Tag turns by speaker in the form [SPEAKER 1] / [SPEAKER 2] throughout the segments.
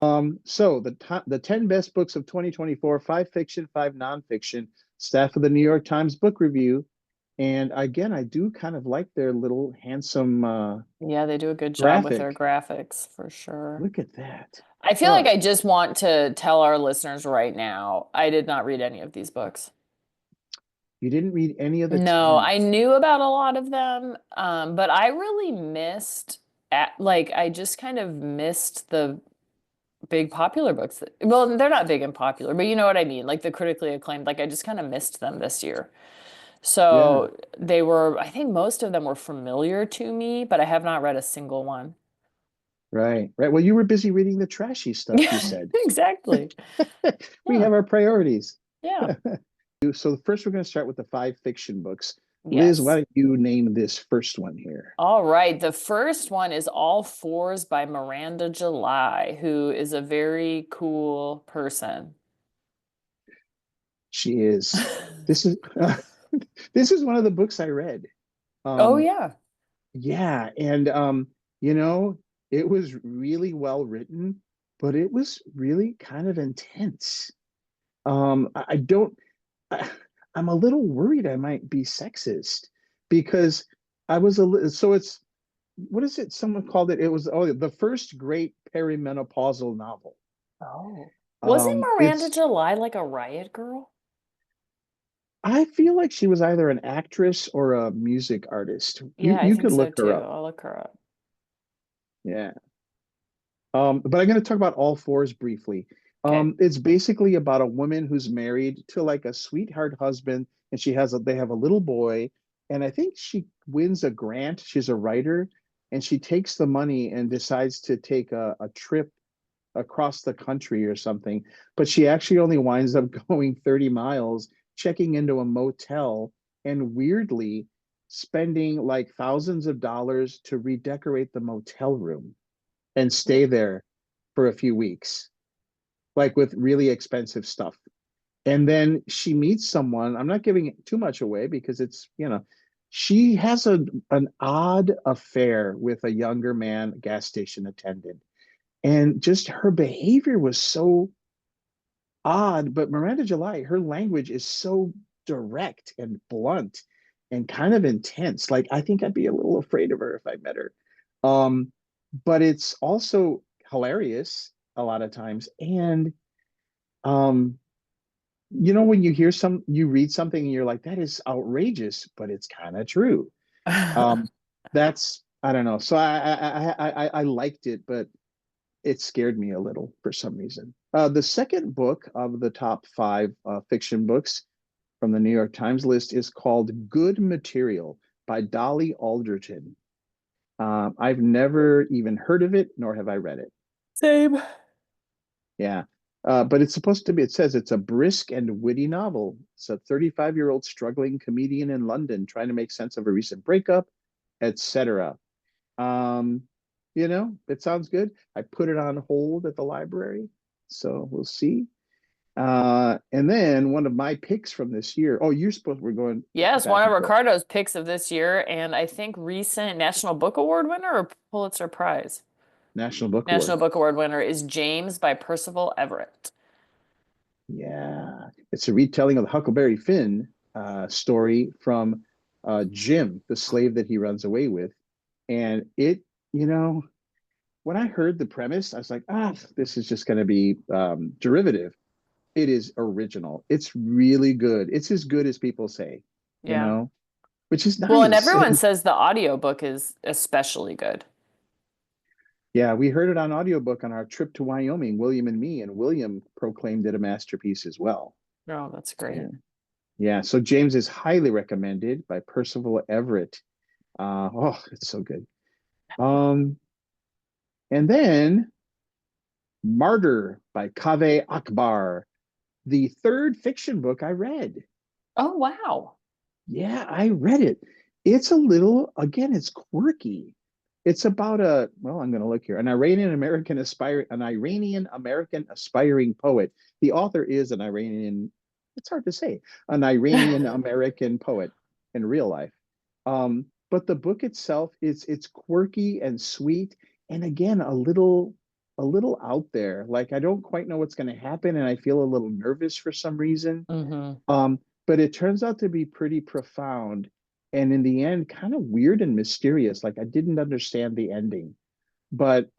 [SPEAKER 1] So the 10 best books of 2024, five fiction, five nonfiction, staff of the New York Times Book Review. And again, I do kind of like their little handsome
[SPEAKER 2] Yeah, they do a good job with their
[SPEAKER 1] graphic.
[SPEAKER 2] graphics for sure.
[SPEAKER 1] Look at that.
[SPEAKER 2] I feel like
[SPEAKER 1] Uh,
[SPEAKER 2] I just want to tell our listeners right now, I did not read any of these books.
[SPEAKER 1] you didn't read any of the
[SPEAKER 2] No,
[SPEAKER 1] 10.
[SPEAKER 2] I knew about a lot of them, but I really missed I just kind of missed the big popular books well, they're not big and popular, but you know what I mean, like the critically acclaimed, like I just kind of missed them this year.
[SPEAKER 1] Yeah,
[SPEAKER 2] So they were, I think most of them were familiar to me, but I have not read a single one.
[SPEAKER 1] right, right. Well, you were busy reading the trashy stuff, you
[SPEAKER 2] Yeah,
[SPEAKER 1] said.
[SPEAKER 2] exactly.
[SPEAKER 1] We
[SPEAKER 2] Yeah.
[SPEAKER 1] have our priorities.
[SPEAKER 2] Yeah.
[SPEAKER 1] So first we're going to start with the five fiction books. Liz, why
[SPEAKER 2] Yes.
[SPEAKER 1] don't you name this first one here?
[SPEAKER 2] All right. The first one is All Fours by Miranda July, who is a very cool person.
[SPEAKER 1] She is. This is this is one of the books I read.
[SPEAKER 2] Oh,
[SPEAKER 1] Um,
[SPEAKER 2] yeah.
[SPEAKER 1] yeah, and you know, it was really well written, but it was really kind of intense. I don't. I, I'm a little worried I might be sexist because I was so it's what is it? Someone called it. It was the first great perimenopausal novel.
[SPEAKER 2] Oh. Wasn't Miranda
[SPEAKER 1] It's
[SPEAKER 2] July like a riot girl?
[SPEAKER 1] I feel like she was either an actress or a music artist. You
[SPEAKER 2] Yeah, I
[SPEAKER 1] you
[SPEAKER 2] think
[SPEAKER 1] could
[SPEAKER 2] so
[SPEAKER 1] look her
[SPEAKER 2] too.
[SPEAKER 1] up.
[SPEAKER 2] I'll look her up.
[SPEAKER 1] Yeah. But I'm going to talk about All Fours briefly.
[SPEAKER 2] Okay.
[SPEAKER 1] It's basically about a woman who's married to like a sweetheart husband, and they have a little boy, and I think she wins a grant. She's a writer, and she takes the money and decides to take a trip across the country or something. But she actually only winds up going 30 miles, checking into a motel, and weirdly spending like thousands of dollars to redecorate the motel room and stay there for a few weeks, like with really expensive stuff. And then she meets someone. I'm not giving too much away because she has an odd affair with a younger man, gas station attendant. And just her behavior was so odd. But Miranda July, her language is so direct and blunt and kind of intense. Like I think I'd be a little afraid of her if I met her. Um, but it's also hilarious a lot of times. And um, when you read something and you're like, that is outrageous, but it's kind of true. Um, that's I don't know. So I liked it, but it scared me a little for some reason. The second book of the top five fiction books from the New York Times list is called Good Material by Dolly Alderton. I've never even heard of it, nor have I read it.
[SPEAKER 2] Same.
[SPEAKER 1] Yeah. But it says it's a brisk and witty novel. It's a 35-year-old struggling comedian in London trying to make sense of a recent breakup, etc. Um, it sounds good. I put it on hold at the library, so we'll see. And then one of my picks from this year. Oh, we're going
[SPEAKER 2] Yes, one
[SPEAKER 1] back
[SPEAKER 2] of
[SPEAKER 1] and forth.
[SPEAKER 2] Ricardo's picks of this year, and I think recent National Book Award winner or Pulitzer Prize.
[SPEAKER 1] National Book
[SPEAKER 2] National
[SPEAKER 1] Award.
[SPEAKER 2] Book Award winner is James by Percival Everett.
[SPEAKER 1] Yeah, it's a retelling of the Huckleberry Finn story from Jim, the slave that he runs away with. And you know, when I heard the premise, I was like, this is just going to be derivative. It is original. It's really good. It's as good as people say, you
[SPEAKER 2] Yeah.
[SPEAKER 1] know, which is
[SPEAKER 2] Well, and
[SPEAKER 1] nice.
[SPEAKER 2] everyone
[SPEAKER 1] And
[SPEAKER 2] says the audiobook is especially good.
[SPEAKER 1] yeah, we heard it on audiobook on our trip to Wyoming, William and me, and William proclaimed it a masterpiece as well.
[SPEAKER 2] Oh, that's great.
[SPEAKER 1] Yeah. Yeah. So James is highly recommended by Percival Everett. It's so good. Um, and then Martyr by Kaveh Akbar, the third fiction book I read.
[SPEAKER 2] Oh, wow.
[SPEAKER 1] Yeah, I read it. Again, it's quirky. It's about I'm going to look here, an Iranian American aspiring poet. The author is an Iranian, it's hard to say, an Iranian American poet in real life. But the book itself it's quirky and sweet, and again, a little a little out there. Like I don't quite know what's going to happen, and I feel a little nervous for some reason.
[SPEAKER 2] Hmm.
[SPEAKER 1] But it turns out to be pretty profound, and in the end, kind of weird and mysterious. Like I didn't understand the ending, but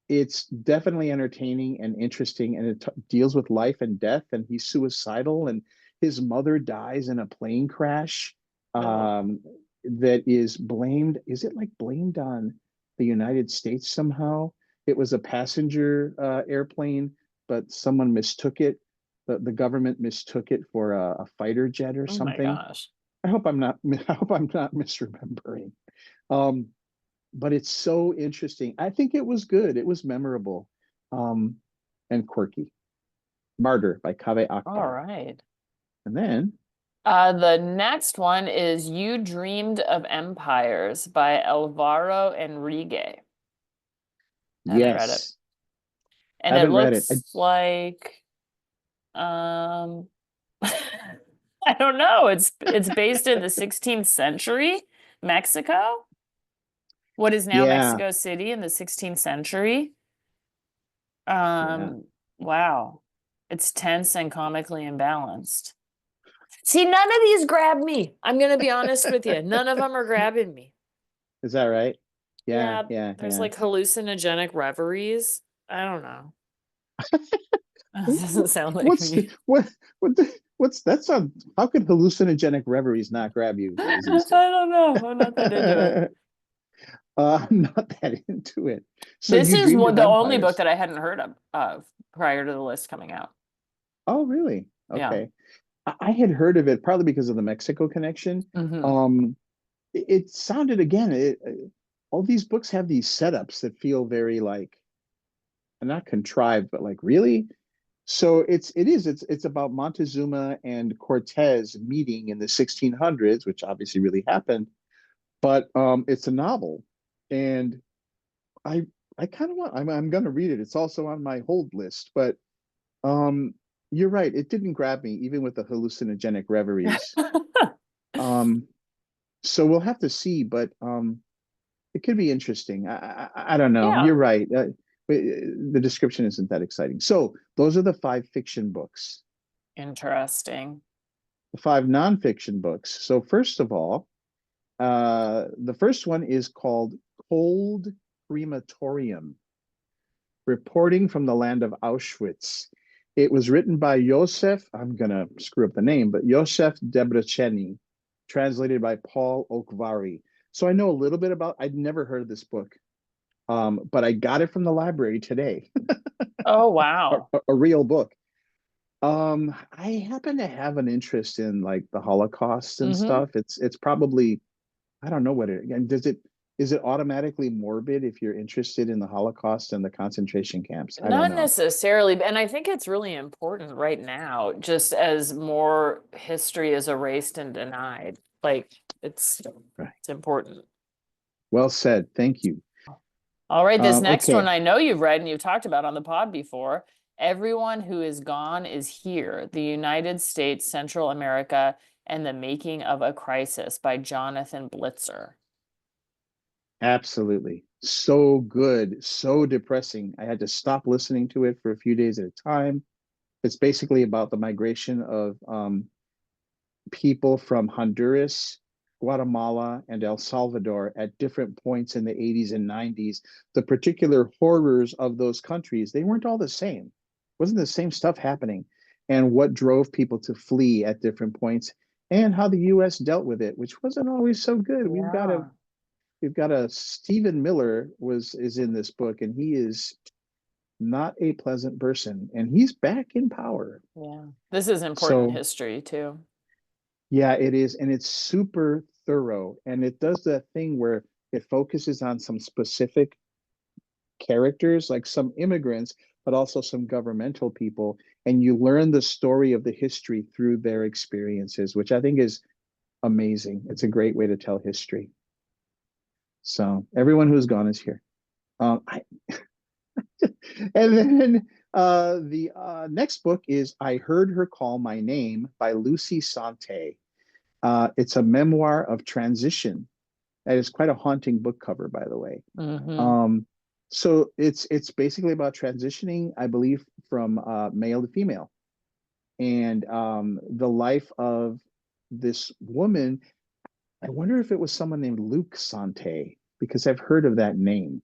[SPEAKER 1] it's definitely entertaining and interesting, and it deals with life and death, and he's suicidal, and his mother dies in a plane crash
[SPEAKER 2] Oh,
[SPEAKER 1] um, that is blamed. Is it like blamed on the United States somehow? It was a passenger airplane, but someone mistook it. The government mistook it for a fighter jet or
[SPEAKER 2] oh my
[SPEAKER 1] something.
[SPEAKER 2] gosh.
[SPEAKER 1] I hope I'm not. I hope I'm not misremembering. Um, but it's so interesting. I think it was good. It was memorable, um, and quirky. Martyr by Kaveh
[SPEAKER 2] All
[SPEAKER 1] Akbar.
[SPEAKER 2] right.
[SPEAKER 1] And then,
[SPEAKER 2] The next one is You Dreamed of Empires by Alvaro Enrique. Haven't read it.
[SPEAKER 1] yes,
[SPEAKER 2] And it
[SPEAKER 1] haven't read it.
[SPEAKER 2] looks like um I don't know. It's based in the 16th century, Mexico. What is now
[SPEAKER 1] Yeah,
[SPEAKER 2] Mexico City in the 16th century.
[SPEAKER 1] yeah.
[SPEAKER 2] Wow. It's tense and comically imbalanced. See, none of these grab me. I'm gonna be honest with you. None of them are grabbing me.
[SPEAKER 1] Is that right? Yeah,
[SPEAKER 2] Yeah,
[SPEAKER 1] yeah,
[SPEAKER 2] there's
[SPEAKER 1] yeah.
[SPEAKER 2] like hallucinogenic reveries. I don't know. That doesn't sound like
[SPEAKER 1] What's
[SPEAKER 2] me.
[SPEAKER 1] what's that sound? How could hallucinogenic reveries not grab you,
[SPEAKER 2] I
[SPEAKER 1] Zizi?
[SPEAKER 2] don't know. I'm not that into it.
[SPEAKER 1] I'm not that into it. So
[SPEAKER 2] This
[SPEAKER 1] you
[SPEAKER 2] is
[SPEAKER 1] dreamed
[SPEAKER 2] one
[SPEAKER 1] of
[SPEAKER 2] the only book
[SPEAKER 1] empires.
[SPEAKER 2] that I hadn't heard of prior to the list coming out.
[SPEAKER 1] Oh, really?
[SPEAKER 2] Yeah.
[SPEAKER 1] Okay. I had heard of it probably because of the Mexico connection.
[SPEAKER 2] Hmm.
[SPEAKER 1] Um, it sounded again. All these books have these setups that feel very like not contrived, but like really. So it's about Montezuma and Cortez meeting in the 1600s, which obviously really happened. But it's a novel, and I I kind of want. I'm going to read it. It's also on my hold list, but um, you're right. It didn't grab me, even with the hallucinogenic reveries. Um, so we'll have to see, but it could be interesting. I don't know.
[SPEAKER 2] Yeah.
[SPEAKER 1] You're right. The description isn't that exciting. So those are the five fiction books,
[SPEAKER 2] Interesting.
[SPEAKER 1] the five nonfiction books. So first of all, the first one is called Cold Crematorium, Reporting from the Land of Auschwitz. It was written by Josef, I'm going to screw up the name, but Josef Debreceni, translated by Paul Okvari. So I know a little bit about, I'd never heard of this book, but I got it from the library today,
[SPEAKER 2] Oh,
[SPEAKER 1] a,
[SPEAKER 2] wow.
[SPEAKER 1] a real book. I happen to have an interest in like the Holocaust and
[SPEAKER 2] Hmm.
[SPEAKER 1] stuff. It's probably, I don't know what it, and is it automatically morbid if you're interested in the Holocaust and the concentration camps? I don't
[SPEAKER 2] Not
[SPEAKER 1] know.
[SPEAKER 2] necessarily, and I think it's really important right now, just as more history is erased and denied. Like
[SPEAKER 1] Right.
[SPEAKER 2] it's important.
[SPEAKER 1] Well said. Thank you.
[SPEAKER 2] All right, this next one
[SPEAKER 1] Okay.
[SPEAKER 2] I know you've read and you've talked about on the pod before. Everyone Who Is Gone Is Here, The United States, Central America, and the Making of a Crisis by Jonathan Blitzer.
[SPEAKER 1] Absolutely. So good. So depressing. I had to stop listening to it for a few days at a time. It's basically about the migration of people from Honduras, Guatemala, and El Salvador at different points in the 80s and 90s. The particular horrors of those countries, they weren't all the same. It wasn't the same stuff happening. And what drove people to flee at different points and how the US dealt with it, which wasn't always so good.
[SPEAKER 2] Yeah,
[SPEAKER 1] We've got a Stephen Miller is in this book, and he is not a pleasant person, and he's back in power.
[SPEAKER 2] yeah. This is important
[SPEAKER 1] So
[SPEAKER 2] history too.
[SPEAKER 1] yeah, it is, and it's super thorough, and it does that thing where it focuses on some specific characters, like some immigrants, but also some governmental people, and you learn the story of the history through their experiences, which I think is amazing. It's a great way to tell history. So everyone who's gone is here. I, and then the next book is I Heard Her Call My Name by Lucy Sante. It's a memoir of transition. That is quite a haunting book cover, by the way.
[SPEAKER 2] Hmm.
[SPEAKER 1] Um, So it's basically about transitioning, I believe, from male to female, and the life of this woman. I wonder if it was someone named Luke Sante, because I've heard of that name,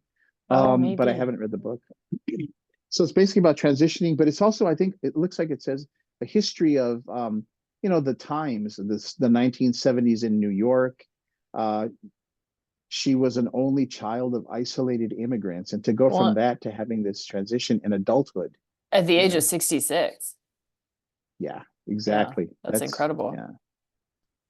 [SPEAKER 2] Oh,
[SPEAKER 1] but I
[SPEAKER 2] maybe.
[SPEAKER 1] haven't read the book. So it's basically about transitioning, but it's also, I think it looks like it says a history of, the times, the 1970s in New York. Uh, she was an only child of isolated immigrants, and to go from
[SPEAKER 2] Well,
[SPEAKER 1] that to having this transition in adulthood,
[SPEAKER 2] at the
[SPEAKER 1] you
[SPEAKER 2] age of
[SPEAKER 1] know,
[SPEAKER 2] 66.
[SPEAKER 1] yeah,
[SPEAKER 2] Yeah,
[SPEAKER 1] exactly.
[SPEAKER 2] that's incredible.
[SPEAKER 1] Yeah.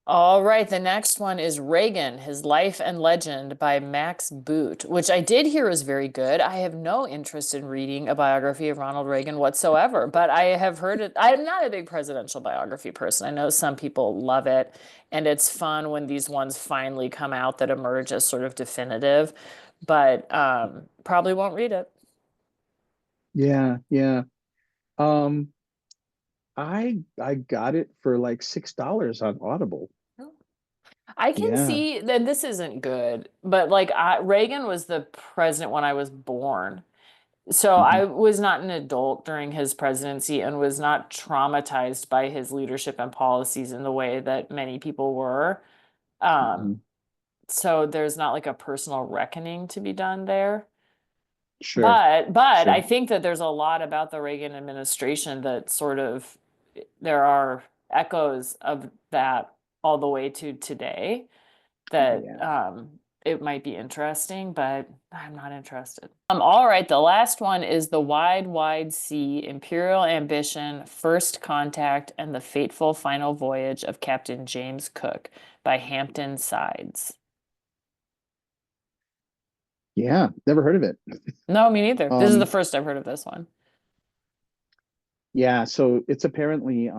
[SPEAKER 2] All right, the next one is Reagan, His Life and Legend by Max Boot, which I did hear is very good. I have no interest in reading a biography of Ronald Reagan whatsoever, but I have heard it. I'm not a big presidential biography person. I know some people love it, and it's fun when these ones finally come out that emerge as sort of definitive, but probably won't read it.
[SPEAKER 1] Yeah, yeah. Um, I got it for like $6 on Audible.
[SPEAKER 2] I can
[SPEAKER 1] Yeah.
[SPEAKER 2] see that this isn't good, but like Reagan was the president when I was born. So
[SPEAKER 1] Mhm,
[SPEAKER 2] I was not an adult during his presidency and was not traumatized by his leadership and policies in the way that many people were. Um,
[SPEAKER 1] mhm.
[SPEAKER 2] so there's not like a personal reckoning to be done there.
[SPEAKER 1] Sure,
[SPEAKER 2] But I
[SPEAKER 1] sure.
[SPEAKER 2] think that there's a lot about the Reagan administration that sort of there are echoes of that all the way to today
[SPEAKER 1] Oh
[SPEAKER 2] that
[SPEAKER 1] yeah.
[SPEAKER 2] it might be interesting, but I'm not interested. All right, the last one is The Wide, Wide Sea, Imperial Ambition, First Contact, and the Fateful Final Voyage of Captain James Cook by Hampton Sides.
[SPEAKER 1] Yeah, never heard of it.
[SPEAKER 2] No, me neither. This is the
[SPEAKER 1] Um,
[SPEAKER 2] first I've heard of this one.
[SPEAKER 1] yeah, so it's apparently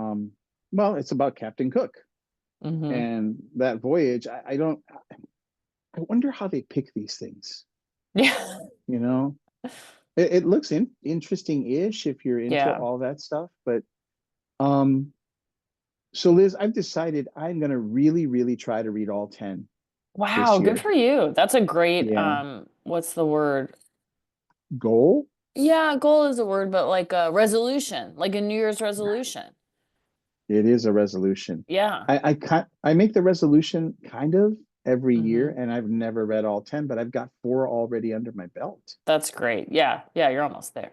[SPEAKER 1] well, it's about Captain Cook
[SPEAKER 2] Hmm.
[SPEAKER 1] and that voyage. I don't I wonder how they pick these things,
[SPEAKER 2] Yeah.
[SPEAKER 1] you know? It looks interesting-ish if you're into
[SPEAKER 2] Yeah.
[SPEAKER 1] all that stuff, but um so Liz, I've decided I'm gonna really, really try to read all 10 this
[SPEAKER 2] Wow, good
[SPEAKER 1] year.
[SPEAKER 2] for you. That's a great,
[SPEAKER 1] Yeah.
[SPEAKER 2] what's the word?
[SPEAKER 1] Goal?
[SPEAKER 2] Yeah, goal is a word, but like a resolution, like a New Year's resolution.
[SPEAKER 1] It is a resolution.
[SPEAKER 2] Yeah.
[SPEAKER 1] I make the resolution kind of every year,
[SPEAKER 2] Hmm.
[SPEAKER 1] and I've never read all 10, but I've got four already under my belt.
[SPEAKER 2] That's great. Yeah. Yeah, you're almost there.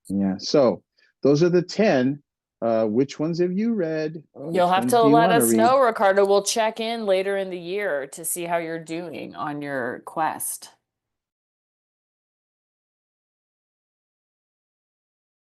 [SPEAKER 1] Yeah. So those are the 10. Which ones have you read?
[SPEAKER 2] You'll
[SPEAKER 1] Which
[SPEAKER 2] have
[SPEAKER 1] ones
[SPEAKER 2] to
[SPEAKER 1] do you
[SPEAKER 2] let
[SPEAKER 1] want to
[SPEAKER 2] us know,
[SPEAKER 1] read?
[SPEAKER 2] Ricardo. We'll check in later in the year to see how you're doing on your quest.